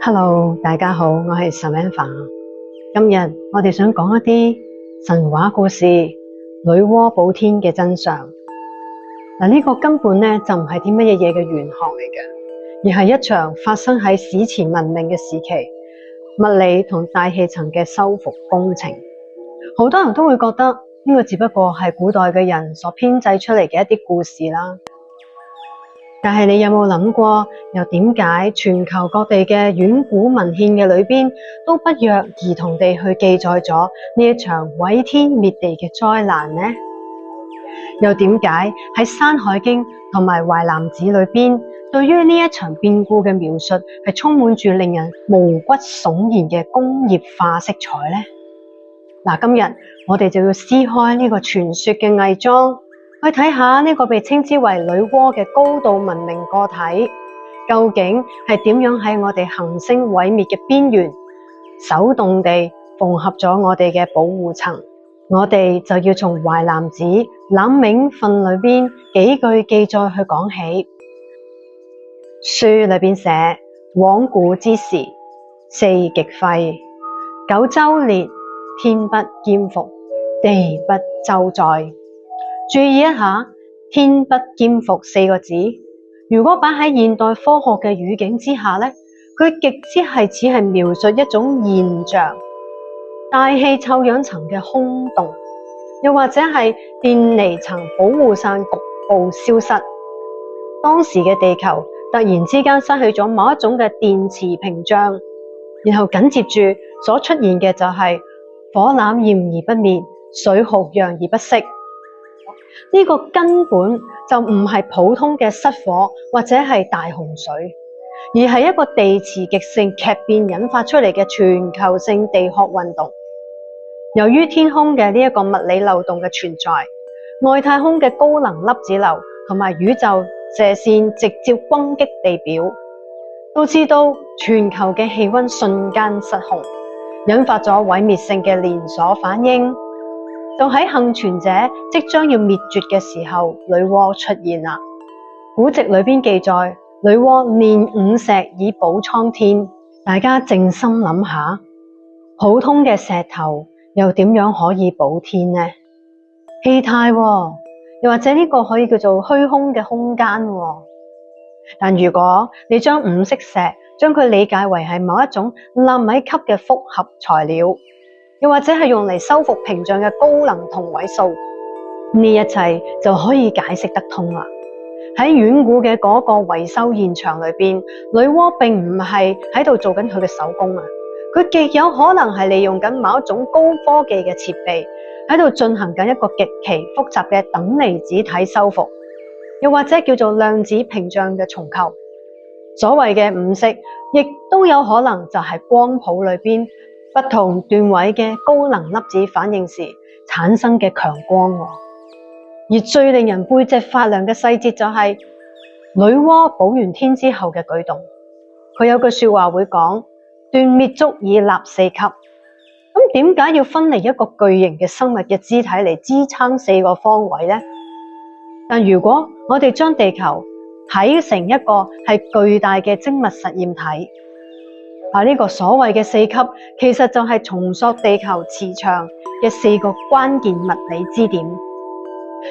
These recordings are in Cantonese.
Hello，大家好，我係 Samantha。今日我哋想講一啲神話故事，女媧補天嘅真相。呢個根本咧就唔係啲乜嘢嘅玄學嚟嘅，而係一場發生喺史前文明嘅時期，物理同大氣層嘅修復工程。好多人都會覺得呢個只不過係古代嘅人所編製出嚟嘅一啲故事啦。但係你有冇諗過，又點解全球各地嘅遠古文獻嘅裏邊都不約而同地去記載咗呢一場毀天滅地嘅災難呢？又點解喺《山海經》同埋《淮南子》裏邊，對於呢一場變故嘅描述係充滿住令人毛骨悚然嘅工業化色彩呢？今日我哋就要撕開呢個傳說嘅偽裝，去睇下呢個被稱之為女媧嘅高度文明個體，究竟係點樣喺我哋行星毀滅嘅邊緣，手動地縫合咗我哋嘅保護層。我哋就要從《淮南子·覽冥訓》裏邊幾句記載去講起。書裏邊寫：往古之時，四極廢，九州裂，天不兼覆，地不周載。注意一下，天不兼覆四個字，如果擺喺現代科學嘅語境之下呢，佢極之係只係描述一種現象，大氣臭氧層嘅空洞，又或者係電離層保護傘局部消失。當時嘅地球突然之間失去咗某一種嘅電磁屏障，然後緊接住所出現嘅就係火攬焰而不滅，水酷揚而不息。呢個根本就唔係普通嘅失火或者係大洪水，而係一個地磁極性劇變引發出嚟嘅全球性地殼運動。由於天空嘅呢一個物理漏洞嘅存在，外太空嘅高能粒子流同埋宇宙射線直接攻擊地表，導致到全球嘅氣溫瞬間失控，引發咗毀滅性嘅連鎖反應。就喺幸存者即將要滅絕嘅時候，女媧出現啦。古籍裏邊記載，女媧煉五石以補蒼天。大家靜心諗下，普通嘅石頭又點樣可以補天呢？氣態喎，又或者呢個可以叫做虛空嘅空間喎。但如果你將五色石將佢理解為係某一種納米級嘅複合材料，又或者係用嚟修復屏障嘅高能同位素，呢一切就可以解釋得通啦。喺遠古嘅嗰個維修現場裏邊，女媧並唔係喺度做緊佢嘅手工啊，佢極有可能係利用緊某一種高科技嘅設備喺度進行緊一個極其複雜嘅等離子體修復，又或者叫做量子屏障嘅重構。所謂嘅五色，亦都有可能就係光譜裏邊不同段位嘅高能粒子反應時產生嘅強光。而最令人背脊發涼嘅細節就係女媧補完天之後嘅舉動。佢有句說話會講：斷滅足以立四級。咁點解要分離一個巨型嘅生物嘅肢體嚟支撐四個方位呢？但如果我哋將地球睇成一個係巨大嘅精密實驗體，呢個所謂嘅四級，其實就係重塑地球磁場嘅四個關鍵物理支點。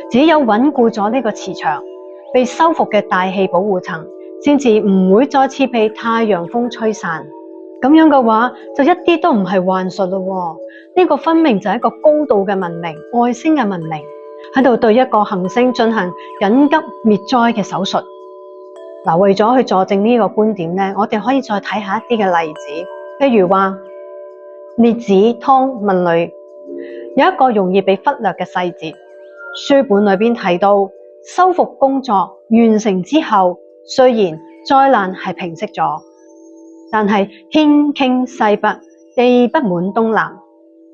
只有穩固咗呢個磁場，被修復嘅大氣保護層，先至唔會再次被太陽風吹散。咁樣嘅話，就一啲都唔係幻術咯。呢個分明就係一個高度嘅文明，外星嘅文明喺度對一個行星進行緊急滅災嘅手術。為咗去佐證呢個觀點呢，我哋可以再睇下一啲嘅例子，譬如話《列子·湯問》裏有一個容易被忽略嘅細節。書本裏邊提到，修復工作完成之後，雖然災難係平息咗，但係天傾西北，地不滿東南。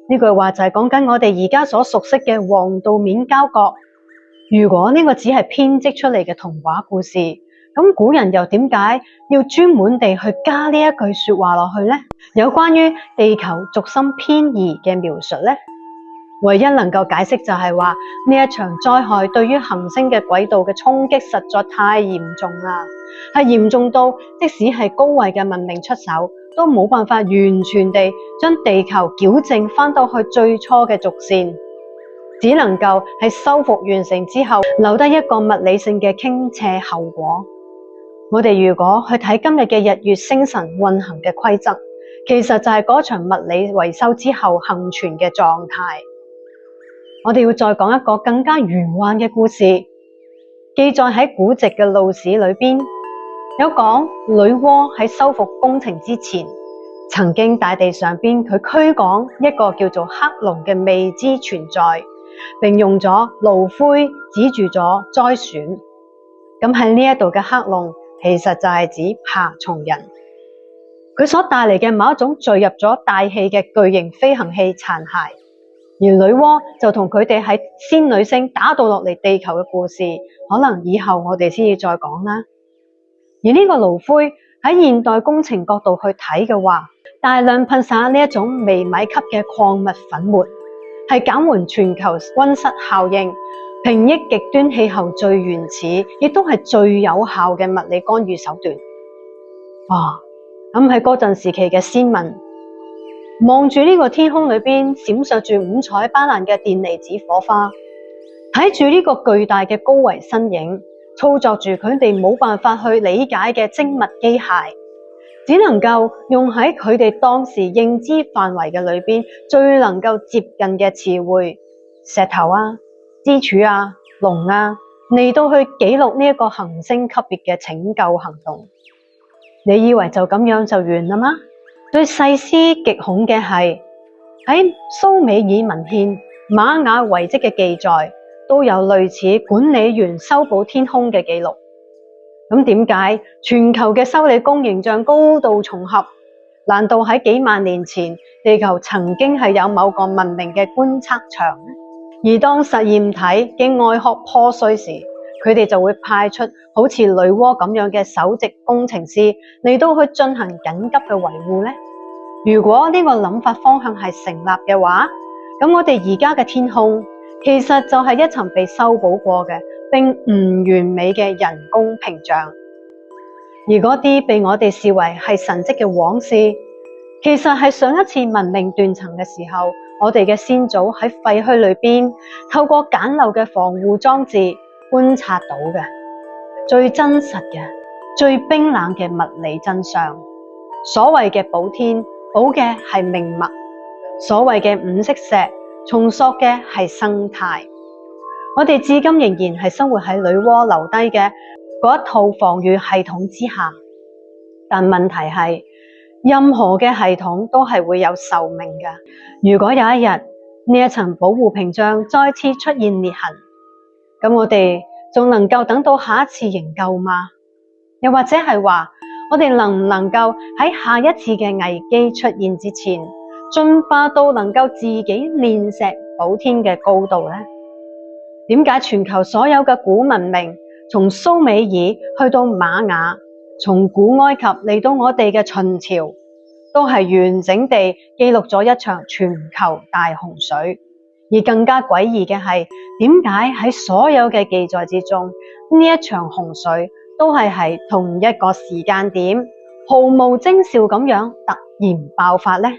呢句話就係講緊我哋而家所熟悉嘅黃道面交角。如果呢個只係編織出嚟嘅童話故事，咁古人又點解要專門地去加呢一句說話落去呢？有關於地球軸心偏移嘅描述呢？唯一能夠解釋就係話呢一場災害對於行星嘅軌道嘅衝擊實在太嚴重啦，係嚴重到即使係高位嘅文明出手，都冇辦法完全地將地球矯正返到去最初嘅軸線，只能夠喺修復完成之後留低一個物理性嘅傾斜後果。我哋如果去睇今日嘅日月星辰運行嘅規則，其實就係嗰場物理維修之後幸存嘅狀態。我哋要再講一個更加玄幻嘅故事，記載喺古籍嘅路史裏邊，有講女媧喺修復工程之前，曾經大地上邊佢驅趕一個叫做黑龍嘅未知存在，並用咗爐灰指住咗災損。咁喺呢一度嘅黑龍，其實就係指爬蟲人，佢所帶嚟嘅某一種墜入咗大氣嘅巨型飛行器殘骸。而女媧就同佢哋喺仙女星打到落嚟地球嘅故事，可能以後我哋先至再講啦。而呢個爐灰喺現代工程角度去睇嘅話，大量噴灑呢一種微米級嘅礦物粉末，係減緩全球溫室效應、平抑極端氣候最原始，亦都係最有效嘅物理干預手段。哇！咁喺嗰陣時期嘅先民，望住呢個天空裏邊閃爍住五彩斑斕嘅電離子火花，睇住呢個巨大嘅高維身影，操作住佢哋冇辦法去理解嘅精密機械，只能夠用喺佢哋當時認知範圍嘅裏邊最能夠接近嘅詞彙，石頭啊、支柱啊、龍啊，嚟到去記錄呢一個行星級別嘅拯救行動。你以為就咁樣就完啦嗎？最細思極恐嘅係喺蘇美爾文獻、瑪雅遺跡嘅記載，都有類似管理員修補天空嘅記錄。咁點解全球嘅修理工形象高度重合？難道喺幾萬年前，地球曾經係有某個文明嘅觀測場？而當實驗體嘅外殼破碎時，佢哋就會派出好似女媧咁樣嘅首席工程師嚟到去進行緊急嘅維護呢？如果呢個諗法方向係成立嘅話，咁我哋而家嘅天空其實就係一層被修補過嘅並唔完美嘅人工屏障。而嗰啲被我哋視為係神蹟嘅往事，其實係上一次文明斷層嘅時候，我哋嘅先祖喺廢墟裏邊透過簡陋嘅防護裝置觀察到嘅最真實嘅、最冰冷嘅物理真相。所謂嘅補天，補嘅係命脈；所謂嘅五色石，重塑嘅係生態。我哋至今仍然係生活喺女媧留低嘅嗰一套防禦系統之下，但問題係任何嘅系統都係會有壽命嘅。如果有一日呢一層保護屏障再次出現裂痕，咁我哋仲能夠等到下一次營救嗎？又或者係話，我哋能唔能夠喺下一次嘅危機出現之前，進化到能夠自己煉石補天嘅高度呢？點解全球所有嘅古文明，從蘇美爾去到瑪雅，從古埃及嚟到我哋嘅秦朝，都係完整地記錄咗一場全球大洪水？而更加詭異嘅係，點解喺所有嘅記載之中，呢一場洪水都係喺同一個時間點，毫無徵兆咁樣突然爆發呢？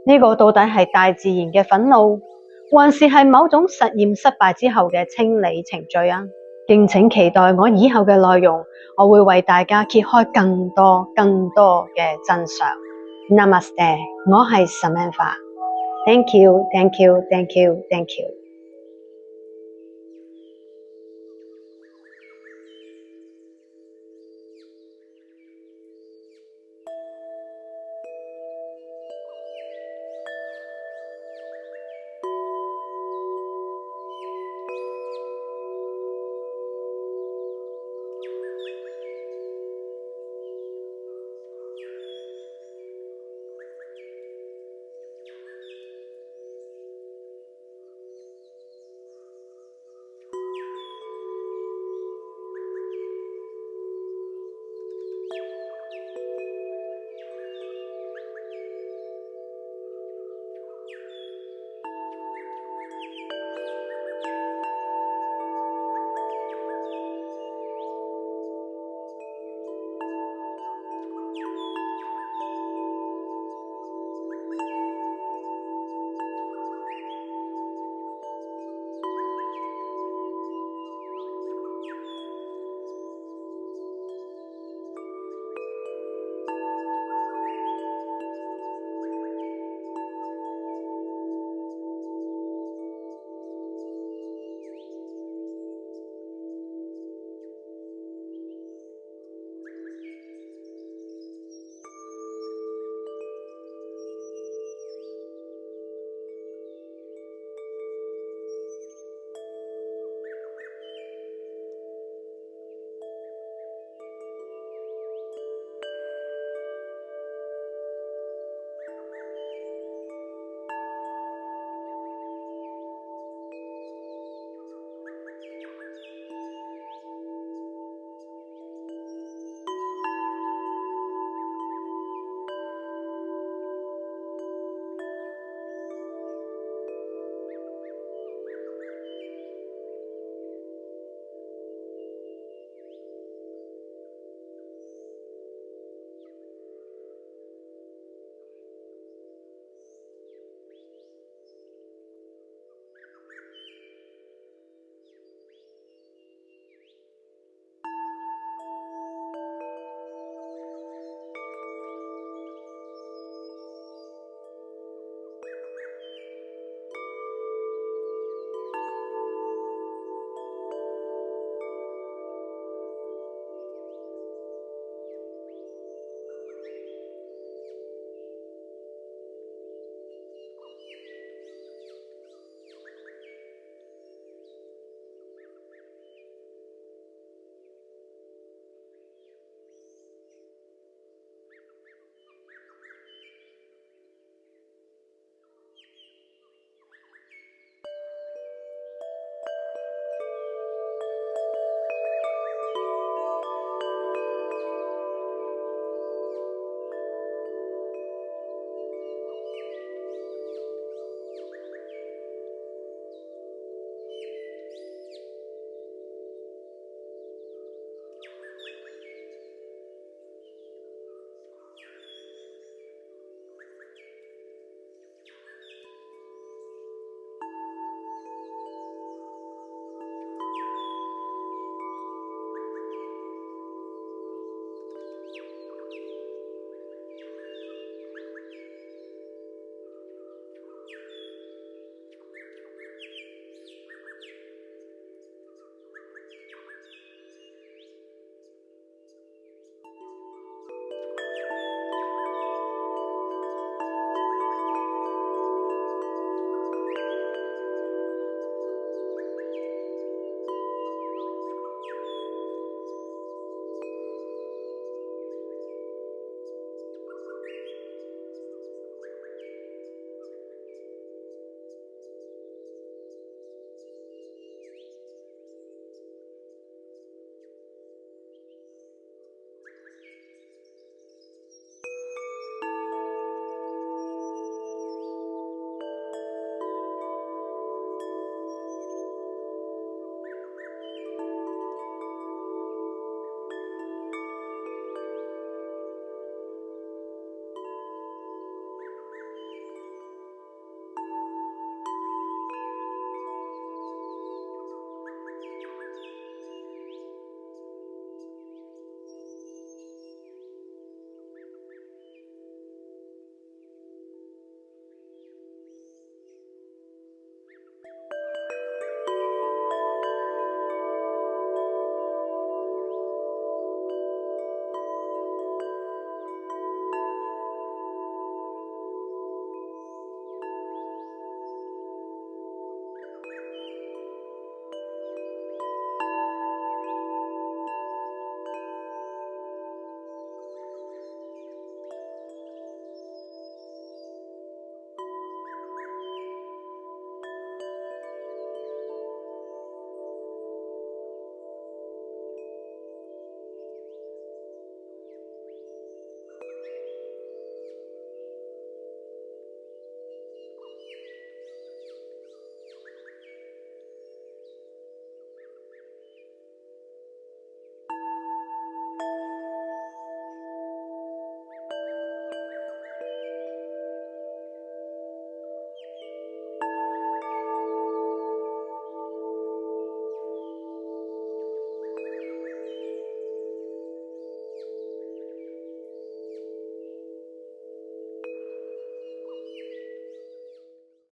呢個到底係大自然嘅憤怒，還是係某種實驗失敗之後嘅清理程序啊？敬請期待我以後嘅內容，我會為大家揭開更多嘅真相。Namaste， 我係 Samantha。Thank you, thank you, thank you, thank you.